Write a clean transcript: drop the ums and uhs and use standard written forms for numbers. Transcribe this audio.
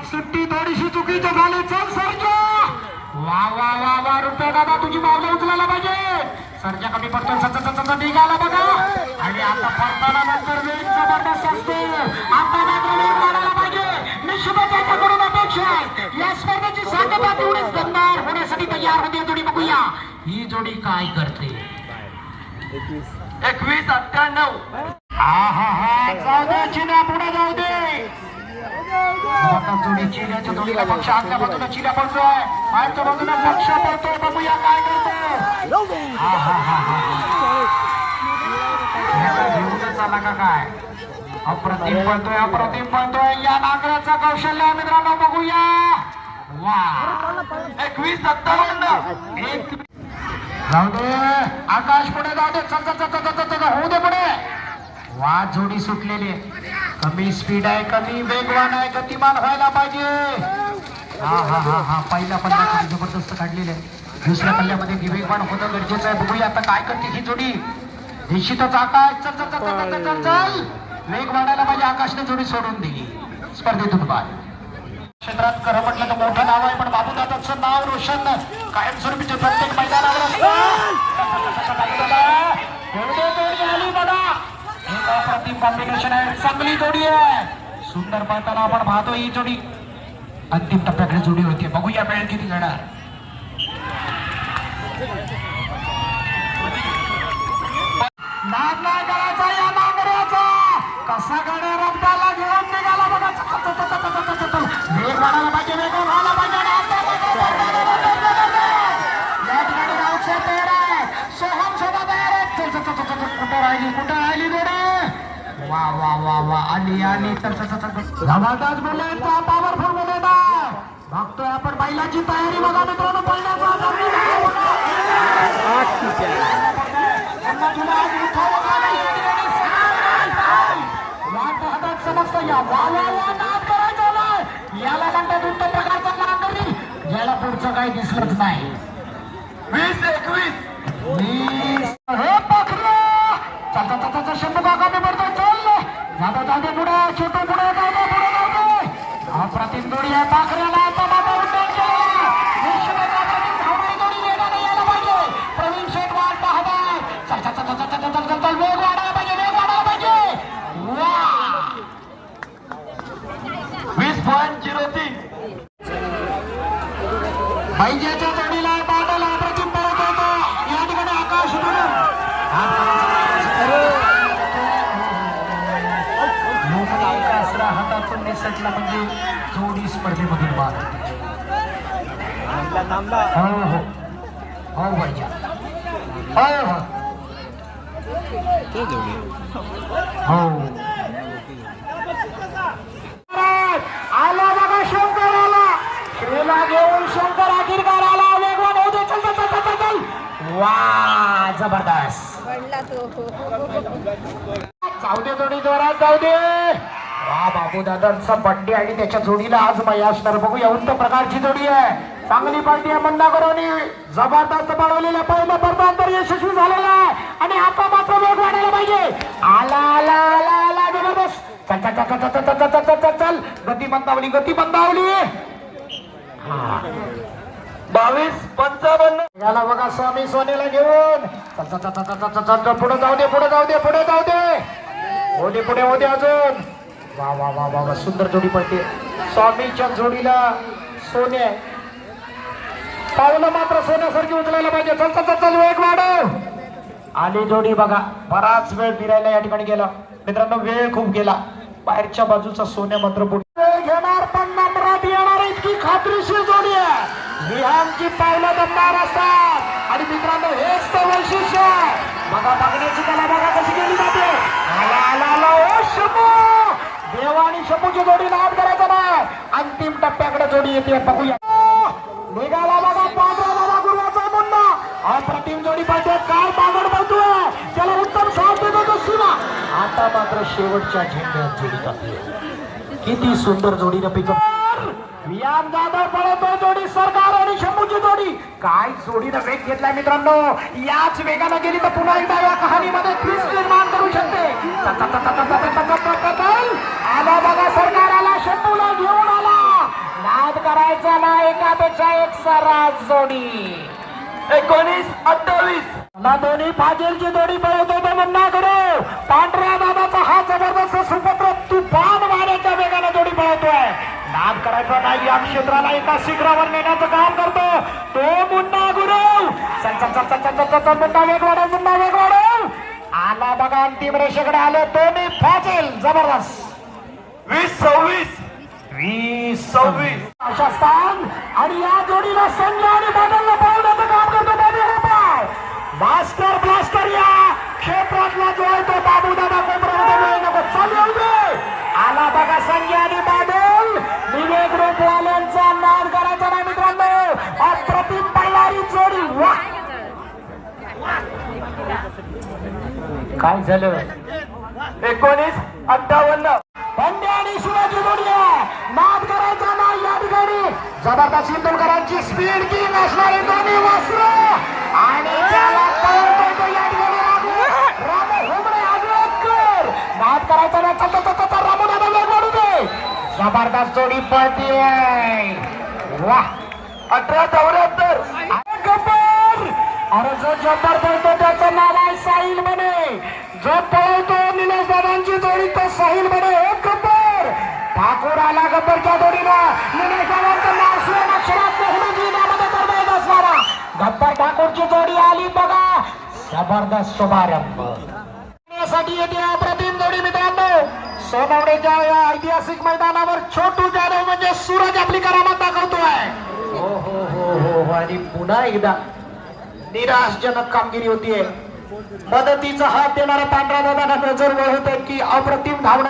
सुट्टी थोडीशी चुकीची झाली. चल सर्जा. वा वा वा वा रुपये दादा तुझी पावलं उचलायला पाहिजे. सर्जा कमी पडतोय. सतत निघाला बघा. आणि आता पडताना नंतर वेग जबरदस्त असतो. आता मात्र वेग वाढायला पाहिजे. निश्चितच याच्याकडून अपेक्षा आहे. या स्पर्धेची साध्यता तेवढीच दमदार होण्यासाठी तयार होती जोडी. बघूया ही जोडी काय करते. 21-98. हा हा हा जाऊ दे चिन्या पुढे जाऊ दे. जोडी चिन्याच्या जोडीला पक्ष आतल्या बाजूला चिन्या पडतोय. बाहेरच्या बाजूला पक्ष पडतोय. बघूया काय करतो. हा हा हा हा घेऊनच आला का काय. अप्रतिम पळतोय. अप्रतिम पळतोय. या नागराचं कौशल्य मित्रांनो बघूया. वा 21-57. जाऊ दे आकाश पुढे जाऊ दे. चल चल चल चल होऊ दे पुढे. वा जोडी सुटलेली. कमी स्पीड आहे. कमी वेगवान आहे. गतिमान व्हायला पाहिजे. हा हा हा हा पहिल्या पल्ल्यात जबरदस्त काढलेले. दुसऱ्या पल्ल्यामध्ये वेगवान होणं गरजेचं आहे. बघूया आता काय करते ही जोडी. निश्चितच आकाश चल चल चल चल चल चल वेग वाढायला पाहिजे. आकाशने जोडी सोडून दिली स्पर्धेतून बाहेर. क्षेत्रात खरं म्हटलं तर मोठं नाव आहे पण बाबूदादाचं नाव रोशन कायमस्वरूपीचे प्रत्येक मैदानावर आली बघा. एक अप्रतिम कॉम्बिनेशन आहे. चांगली जोडी आहे. सुंदर पळताना आपण पाहतो ही जोडी. अंतिम टप्प्याकडे जोडी होती. बघूया वेळ किती घेणार. नाद नाही करायचा या नांगऱ्याचा. कसा गाड्या रब्दाला घेऊन निघाला बघा. वेग वाढायला पाहिजे. वेग व्हायला पाहिजे. या ठिकाणी गावचे पेड आहे. सोहम सोबत तयार आहे. कुठं राहिली जोडी. वा वा वा वा आली आली. जबरदस्त बुलेट. पॉवरफुल बुलेट आहे. बघतोय आपण बैलाची तयारी बघा मित्रांनो. पहिल्याचा समजतं या वा वा वा नाद करायचा नाही. याला म्हणतात उत्तम प्रकारचा नांगरी याला पुढचं काही दिसलंच नाही. 20-21. हे पकडलं. चल शंभू काका मी पडतो. चल जाऊ दे पुढे. छोटू पुढे जाऊ दे. पुढे जाऊ दे. अप्रतिम जोडी आहे. पाखऱ्याला आता माता उड्डाण केलं. निश्चितच अप्रतिम धावणारी जोडी वेगाने यायला पाहिजे. प्रवीण शेठ वाट पाहताय. चल चल चल चल चल चल चल वेग वाढायला पाहिजे. वेग वाढायला पाहिजे. वा 20.03. पाहिजेच्या जोडीला बादल अप्रतिम पळत होतो. या ठिकाणी आकाश हातातून निसटला म्हणजे जोडी स्पर्धेमधून बाद. हो हो हो पाहिजे. हो हो हो आला बघा. शंकर आला. श्रीला घेऊन शंकर अखिरकार आला. वेगवान होऊ दे. चल चल चल चल. वा जबरदस्त. जाऊ दे जोडी जोरात जाऊ दे. वा बाबूदादांचा बड्डे आणि त्याच्या जोडीला आज मया असणार. बघूया उत्तम प्रकारची जोडी आहे. चांगली पार्टी आहे. मंदाकरांनी जबरदस्त पळवलेल्या पहिल्या पर्वांतर यशस्वी झालेला आहे. आणि आता मात्र वेग वाढायला पाहिजे. आला आला आला आला जबरदस्त. चल चल चल चल चल चल चल चल चल गती मंदावली. गती मंदावली. 22-55. याला बघा स्वामी सोनेला घेऊन. चल चल चल चल चल चल पुढे जाऊ दे. पुढे जाऊ दे. पुढे जाऊ दे. होते पुढे होते अजून. वा वा वा वा वा सुंदर जोडी पडते. स्वामीच्या जोडीला सोने. पावलं मात्र सोन्यासारखी उचलायला पाहिजे. चल चल चल वेग वाढव. आली जोडी बघा. बराच वेळ फिरायला या ठिकाणी गेला मित्रांनो. वेळ खूप गेला. बाहेरच्या बाजूचा सोन्या मात्र पुढे घेणार पण नंबरात येणार इतकी खात्रीशीर जोडी आहे. विहानची पावलं दमदार असतात. आणि मित्रांनो हेच तर वैशिष्ट्य. बघा बघण्याची त्याला बघा कशी गेली जाते. आला आला आला. ओ शंभू. देवा आणि शंभूची जोडी नाद करायचं नाही. अंतिम टप्प्याकडे जोडी येते. बघूया. निघाला बघा पांढरा बाबा गुरुवाचा मुन्ना. अप्रतिम जोडी पाहिजे. काय बागड बोलतोय. त्याला उत्तम साथ देतो तो सीमा. आता मात्र शेवटच्या झेंड्यात जोडी टाकली. किती सुंदर जोडीनं पिकअप. विहान जाधव पळतो जोडी. सरकार आणि शंभूची जोडी. काय जोडीनं वेग घेतलाय मित्रांनो. याच वेगानं गेली तर पुन्हा एकदा या कहाणीमध्ये ट्विस्ट निर्माण करू शकते. आला बघा सरकार आला. शंभूला घेऊन आला. एकापेक्षा एक सर्रास जोडी. 19-28. ना दोन्ही फाजीलची जोडी पळवतो तो मुन्ना गुरु. पांढऱ्या दादाचा हा जबरदस्त सुपुत्र तुफान वाऱ्याच्या वेगाने जोडी पळवतोय. नाद करायचा नाही, या क्षेत्राला एका शिखरावर नेण्याचं काम करतो तो मुन्ना गुरु. चल चल चल चल चल चल चल मुन्ना वेग वाढव, मुन्ना वेग वाढव. आला बघा अंतिम रेषेकडे आले दोन्ही फाजील. जबरदस्त. 20-26. 20-26 अशा स्थान आणि या जोडीला संघ आणि बदलला पावण्याचं काम करतो बाबू गोपाळ. मास्टर ब्लास्टर या क्षेत्रातला जो आहे तो बाबू दादा कोपऱ्यामध्ये नको चालू येऊ दे. आला बघा संघ आणि बादल. निवे ग्रुप वाल्यांचा नाद करायचा नाही मित्रांनो. अप्रतिम तयारी जोडी. वा काय झालं? 19-58. पंड्या आणि शिवाजी जोडी आहे. नाद करायचा नाही या ठिकाणी. जबरदस्त इंदोरकरांची स्पीड किंग असणारे दोन्ही वासरू आणि त्याला पळवतोय तो या ठिकाणी रामू हुमरे आजोकर. नाद करायचा नाही. चल चल चल रामू दादा वेग वाढू दे. जबरदस्त जोडी पळतीये. वा 18-74. गब्बर. अरे जो जब्बर पळतो त्याचं नाव आहे साहिल बने. जो पळवतो निलेश दादांची जोडी तो साहिल बने. एक गब्बर. ठाकूर आला गब्बरच्या जोडीला. निलेश दादांचं नाव सुवर्ण अक्षरात नेहमी लिहिण्यामध्ये तरबेज असणारा गब्बर ठाकूरची जोडी आली बघा. जबरदस्त शुभारंभ साठी येते अप्रतिम जोडी मित्रांनो. सोनवडेच्या या ऐतिहासिक मैदानावर छोटू जाधव म्हणजे सूरज आपली करामत दाखवतोय. हो हो हो हो हो. आणि पुन्हा एकदा निराशजनक कामगिरी होतीये. मदतीचा हात देणारा पांढरा दादा नजर वळवतोय की अप्रतिम धावणं